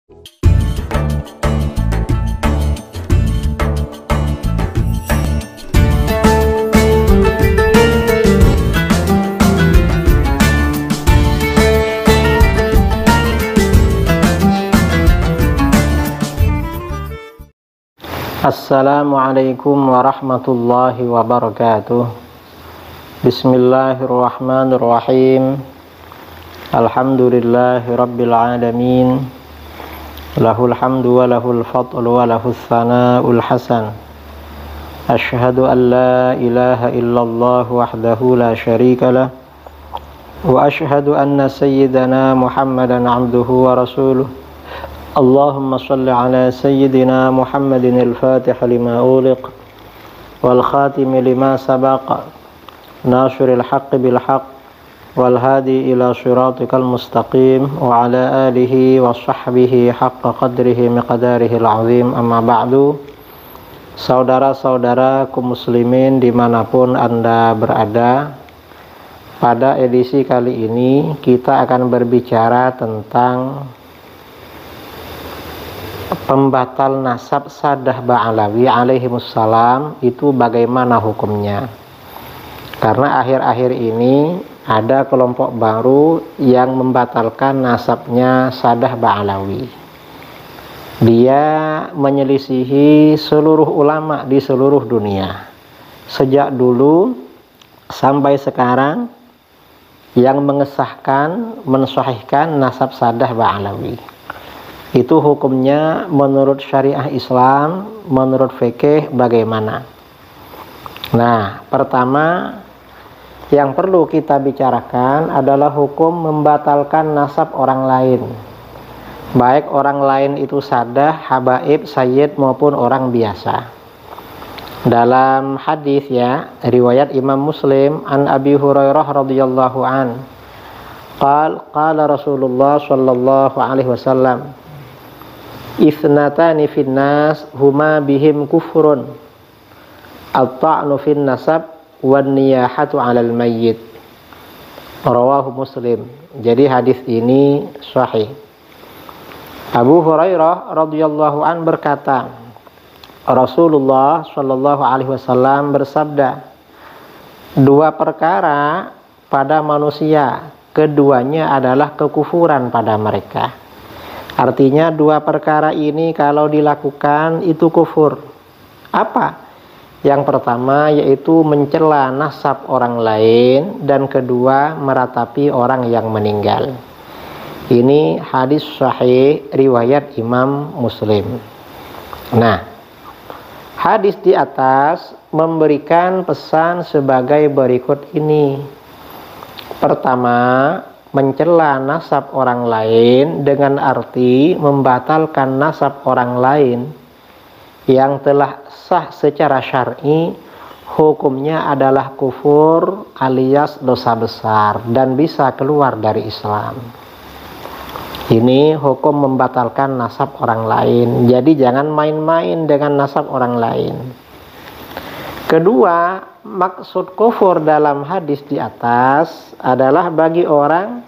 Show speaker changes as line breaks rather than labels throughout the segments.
Assalamualaikum warahmatullahi wabarakatuh. Bismillahirrahmanirrahim. Alhamdulillahi rabbil alamin. Lahul hamdu wa lahul fadlu wa lahus sana'ul hasan. Asyhadu an la ilaha illallah wahdahu la syarika lah. Wa asyhadu anna sayyidana Muhammadan abduhu wa rasuluh. Allahumma salli ala sayyidina Muhammadin al-fatih lima uliq wal khatimi lima sabaqa nasiril haqqi bil haqq wal hadi ila siratikal mustaqim wa ala alihi wa sahbihi haqqa qadrihi miqdarihi al-azim. Amma ba'du. Saudara-saudara kaum muslimin dimanapun Anda berada, pada edisi kali ini kita akan berbicara tentang pembatal nasab Sadah Ba'alawi alaihimussalam itu bagaimana hukumnya. Karena akhir-akhir ini ada kelompok baru yang membatalkan nasabnya Sadah Ba'alawi. Dia menyelisihi seluruh ulama di seluruh dunia. Sejak dulu sampai sekarang yang mengesahkan, mensahihkan nasab Sadah Ba'alawi. Itu hukumnya menurut syariah Islam, menurut fikih bagaimana? Nah, pertama yang perlu kita bicarakan adalah hukum membatalkan nasab orang lain. Baik orang lain itu sadah, habaib, sayyid maupun orang biasa. Dalam hadis ya, riwayat Imam Muslim an Abi Hurairah radhiyallahu an. Qala Rasulullah sallallahu alaihi wasallam, Ithnatani finnas huma bihim kufrun, at-ta'nu fin nasab wan niyahatu 'alal mayyit. Rawahu Muslim. Jadi hadis ini sahih. Abu Hurairah radhiyallahu an berkata, Rasulullah sallallahu alaihi wasallam bersabda, dua perkara pada manusia, keduanya adalah kekufuran pada mereka. Artinya dua perkara ini kalau dilakukan itu kufur. Apa? Yang pertama yaitu mencela nasab orang lain, dan kedua meratapi orang yang meninggal. Ini hadis sahih riwayat Imam Muslim. Nah, hadis di atas memberikan pesan sebagai berikut ini. Pertama, mencela nasab orang lain dengan arti membatalkan nasab orang lain yang telah sah secara syar'i, hukumnya adalah kufur alias dosa besar dan bisa keluar dari Islam. Ini hukum membatalkan nasab orang lain. Jadi jangan main-main dengan nasab orang lain. Kedua, maksud kufur dalam hadis di atas adalah bagi orang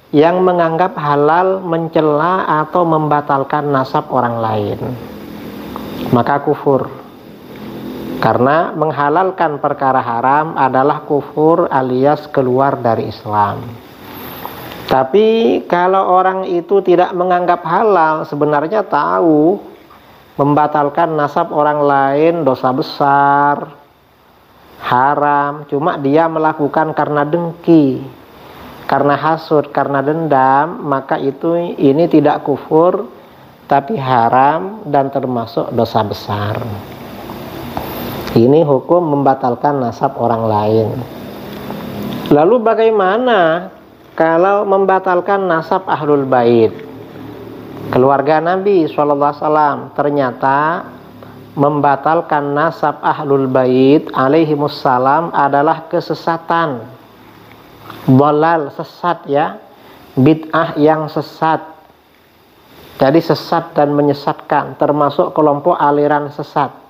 yang menganggap halal mencela atau membatalkan nasab orang lain, maka kufur. Karena menghalalkan perkara haram adalah kufur alias keluar dari Islam. Tapi kalau orang itu tidak menganggap halal, sebenarnya tahu membatalkan nasab orang lain dosa besar, haram, cuma dia melakukan karena dengki, karena hasud, karena dendam, maka ini tidak kufur tapi haram dan termasuk dosa besar. Ini hukum membatalkan nasab orang lain. Lalu bagaimana kalau membatalkan nasab ahlul bait? Keluarga Nabi SAW ternyata membatalkan nasab ahlul bait alaihimussalam adalah kesesatan, dhalal, sesat ya, bid'ah yang sesat. Jadi sesat dan menyesatkan, termasuk kelompok aliran sesat.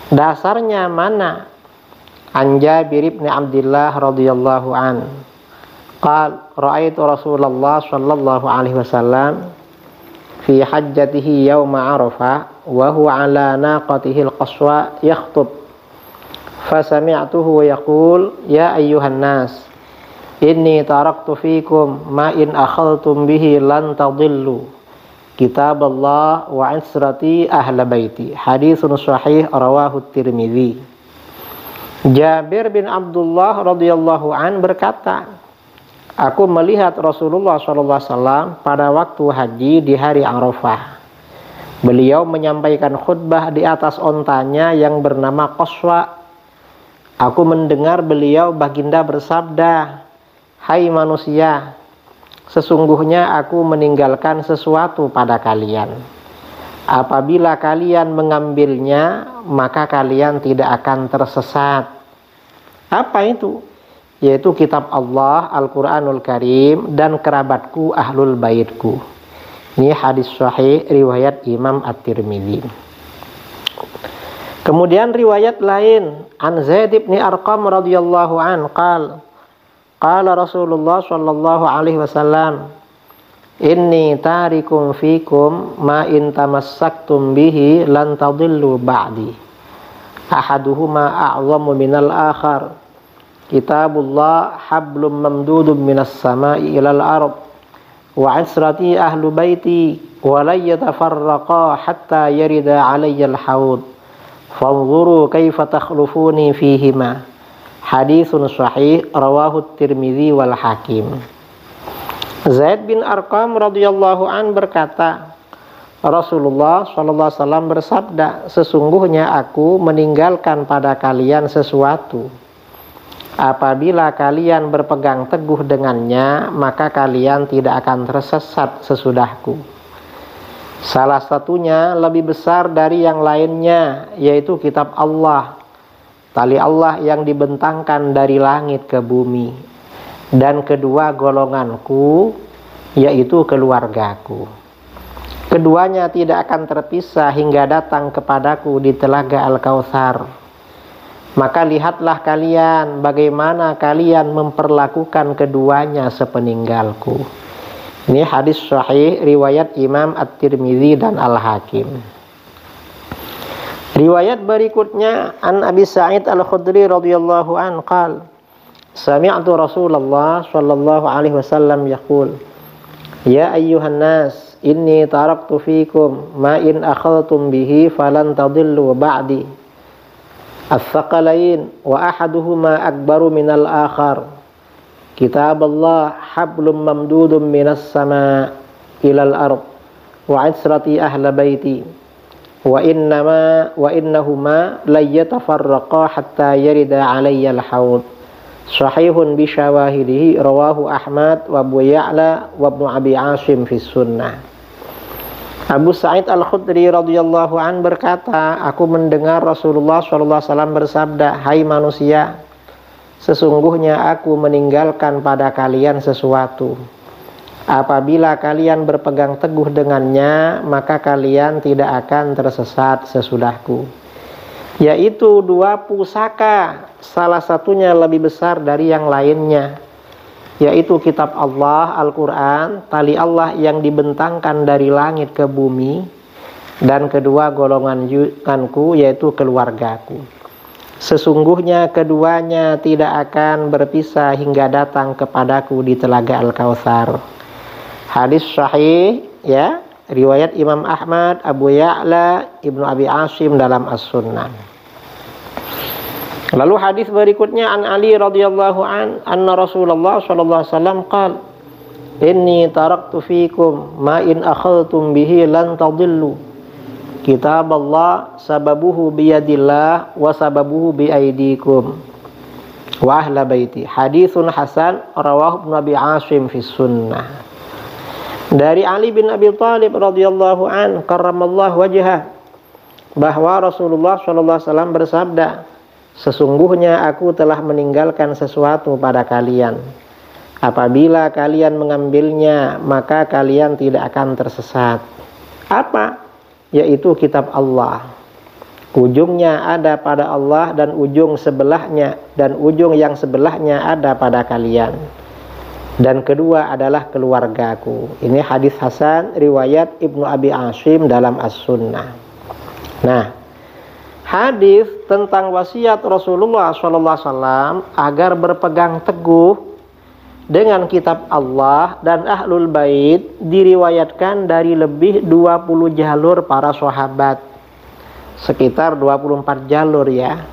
Dasarnya mana? An Jabir bin Abdullah radhiyallahu an. Qal ra'aitu Rasulullah sallallahu alaihi wasallam fi hajjatihi yauma Arafah wa huwa ala naqatihi al-qaswa yakhutub fasami'tuhu yaqul ya ayyuhan nas inni taraktu fikum ma in akhadtum bihi lan tadillu kitab Allah wa israti ahla baiti. Haditsun sahih rawahu Tirmidzi. Jabir bin Abdullah radhiyallahu an berkata, aku melihat Rasulullah SAW pada waktu haji di hari Arafah. Beliau menyampaikan khutbah di atas ontanya yang bernama Qaswa. Aku mendengar beliau baginda bersabda, hai manusia, sesungguhnya aku meninggalkan sesuatu pada kalian. Apabila kalian mengambilnya, maka kalian tidak akan tersesat. Apa itu? Yaitu kitab Allah, Al-Quranul Karim, dan kerabatku ahlul baitku. Ini hadis sahih riwayat Imam At-Tirmidzi. Kemudian riwayat lain, an Zaid bin Arqam radhiyallahu an qala Rasulullah sallallahu alaihi wasallam, inni tarikum fikum ma in tamassaktum bihi lan tadillu ba'di. Ahaduhuma a'zamu minal akhar. Kitabullah hablum mamdudum minas sama'i ilal ard wa asrati ahlu baiti wa la yatafarraqa hatta yarida alayya al-haud fanzuru kaifa takhlufuni fihima. Haditsun sahih rawahu Tirmidzi wal Hakim. Zaid bin Arqam radhiyallahu an berkata, Rasulullah sallallahu alaihi wasallam bersabda, sesungguhnya aku meninggalkan pada kalian sesuatu. Apabila kalian berpegang teguh dengannya, maka kalian tidak akan tersesat sesudahku. Salah satunya lebih besar dari yang lainnya, yaitu kitab Allah, tali Allah yang dibentangkan dari langit ke bumi, dan kedua golonganku, yaitu keluargaku. Keduanya tidak akan terpisah hingga datang kepadaku di telaga Al-Kautsar. Maka lihatlah kalian bagaimana kalian memperlakukan keduanya sepeninggalku. Ini hadis sahih riwayat Imam At-Tirmidzi dan Al-Hakim. Riwayat berikutnya an Abi Sa'id Al-Khudri radhiyallahu an qala sami'tu Rasulullah sallallahu alaihi wasallam yaqul ya ayyuhan nas inni taraktu fikum ma in akhadtum bihi falan tadillu ba'di. As-saqalain wa ahaduhuma akbaru minal akhar. Kitab Allah hablum mamdudum minas sama ilal ard wa israti ahla baiti wa innahuma la yatafarraqa hatta yarida alayya al-haud. Sahihun bi syawahidihi rawahu Ahmad wa Abu Ya'la wa Ibnu Abi Asim fi sunnah. Abu Sa'id Al-Khudri radhiyallahu an berkata, aku mendengar Rasulullah SAW bersabda, hai manusia, sesungguhnya aku meninggalkan pada kalian sesuatu. Apabila kalian berpegang teguh dengannya, maka kalian tidak akan tersesat sesudahku. Yaitu dua pusaka, salah satunya lebih besar dari yang lainnya, yaitu kitab Allah, Al-Quran, tali Allah yang dibentangkan dari langit ke bumi, dan kedua golonganku, yaitu keluargaku. Sesungguhnya keduanya tidak akan berpisah hingga datang kepadaku di telaga Al-Kautsar. Hadis sahih, ya, riwayat Imam Ahmad, Abu Ya'la, Ibnu Abi Asim dalam As-Sunnah. Lalu hadis berikutnya an Ali radhiyallahu an anna Rasulullah sallallahu alaihi wasallam qala inni taraktu fikum ma in akhadtum bihi lan tadillu kitab Allah sababuhu biyadillah wa sababuhu biaidikum wa ahla baiti. Haditsun hasan rawahu Ibnu Abi Asim fi sunnah. Dari Ali bin Abi Thalib radhiyallahu an karramallahu wajhah bahwa Rasulullah sallallahu alaihi wasallam bersabda, sesungguhnya aku telah meninggalkan sesuatu pada kalian. Apabila kalian mengambilnya, maka kalian tidak akan tersesat. Apa? Yaitu kitab Allah. Ujungnya ada pada Allah dan ujung sebelahnya, dan ujung yang sebelahnya ada pada kalian. dan kedua adalah keluargaku. Ini hadis hasan riwayat Ibnu Abi Asim dalam As-Sunnah. Nah, hadis tentang wasiat Rasulullah SAW agar berpegang teguh dengan kitab Allah dan Ahlul Bait diriwayatkan dari lebih 20 jalur para sahabat, sekitar 24 jalur ya.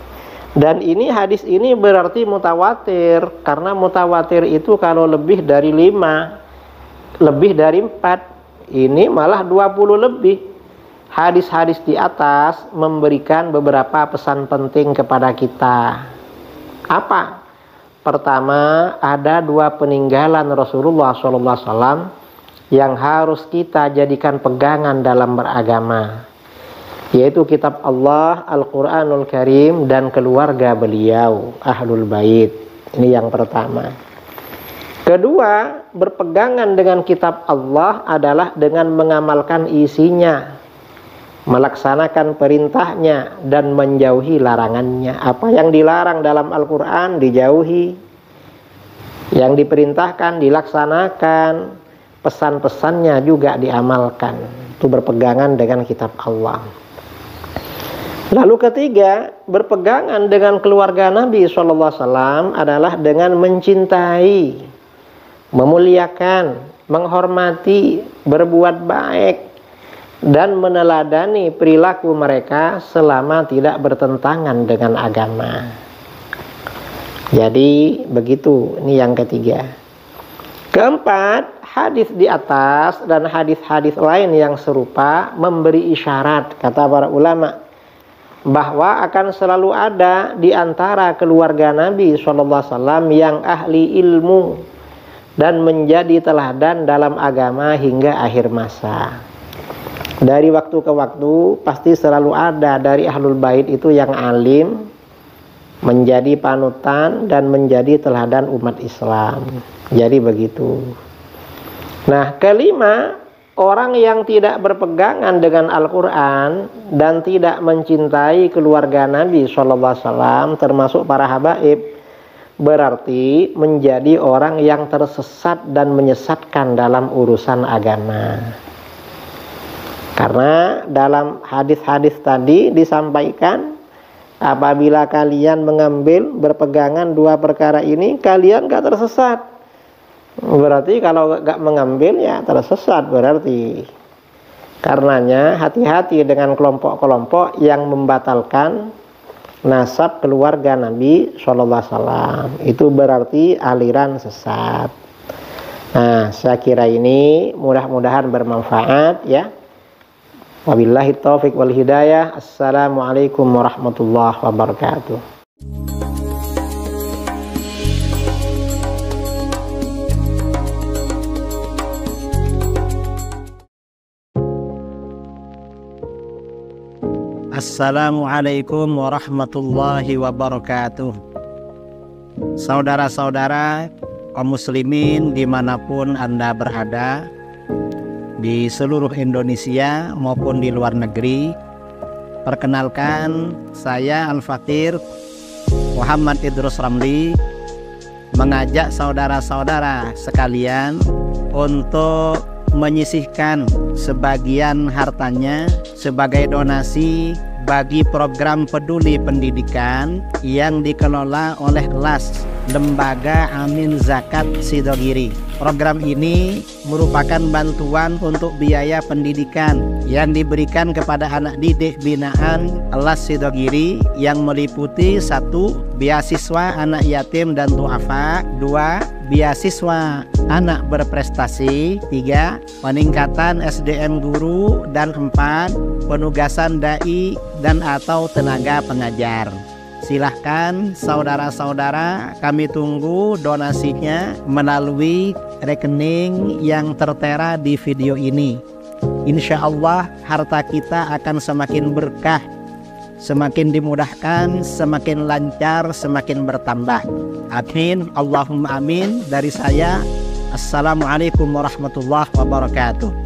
Dan ini hadis ini berarti mutawatir, karena mutawatir itu kalau lebih dari 5, lebih dari 4, ini malah 20 lebih. Hadis-hadis di atas memberikan beberapa pesan penting kepada kita. Apa? Pertama, ada 2 peninggalan Rasulullah SAW yang harus kita jadikan pegangan dalam beragama, yaitu kitab Allah, Al-Quranul Karim, dan keluarga beliau, Ahlul Bait. Ini yang pertama. Kedua, berpegangan dengan kitab Allah adalah dengan mengamalkan isinya, melaksanakan perintahnya, dan menjauhi larangannya. Apa yang dilarang dalam Al-Quran dijauhi, yang diperintahkan dilaksanakan, pesan-pesannya juga diamalkan. Itu berpegangan dengan kitab Allah. Lalu ketiga, berpegangan dengan keluarga Nabi SAW adalah dengan mencintai, memuliakan, menghormati, berbuat baik, dan meneladani perilaku mereka selama tidak bertentangan dengan agama. Jadi begitu, ini yang ketiga. Keempat, hadis di atas dan hadis-hadis lain yang serupa memberi isyarat, kata para ulama, bahwa akan selalu ada di antara keluarga Nabi SAW yang ahli ilmu dan menjadi teladan dalam agama hingga akhir masa. Dari waktu ke waktu pasti selalu ada dari Ahlul Bait itu yang alim, menjadi panutan dan menjadi teladan umat Islam. Jadi begitu. Nah, kelima, orang yang tidak berpegangan dengan Al-Quran dan tidak mencintai keluarga Nabi SAW termasuk para habaib, berarti menjadi orang yang tersesat dan menyesatkan dalam urusan agama. Karena dalam hadis-hadis tadi disampaikan, apabila kalian mengambil berpegangan 2 perkara ini, kalian gak tersesat. Berarti kalau gak mengambil ya tersesat berarti. Karenanya hati-hati dengan kelompok-kelompok yang membatalkan nasab keluarga Nabi SAW. Itu berarti aliran sesat. Nah, saya kira ini mudah-mudahan bermanfaat ya. Wabillahi taufiq wal hidayah. Assalamualaikum warahmatullahi wabarakatuh.
Assalamualaikum warahmatullahi wabarakatuh. Saudara-saudara kaum muslimin dimanapun Anda berada, di seluruh Indonesia maupun di luar negeri, perkenalkan saya Al-Fakir Muhammad Idrus Ramli mengajak saudara-saudara sekalian untuk menyisihkan sebagian hartanya sebagai donasi bagi program peduli pendidikan yang dikelola oleh LAS, Lembaga Amin Zakat Sidogiri. Program ini merupakan bantuan untuk biaya pendidikan yang diberikan kepada anak didik binaan LAS Sidogiri yang meliputi 1. Beasiswa anak yatim dan duafa, 2. Beasiswa anak berprestasi, 3. Peningkatan SDM guru, dan 4. Penugasan dai dan atau tenaga pengajar. Silahkan saudara-saudara, kami tunggu donasinya melalui rekening yang tertera di video ini. Insya Allah harta kita akan semakin berkah, semakin dimudahkan, semakin lancar, semakin bertambah. Amin, Allahumma amin. Dari saya, Assalamualaikum warahmatullahi wabarakatuh.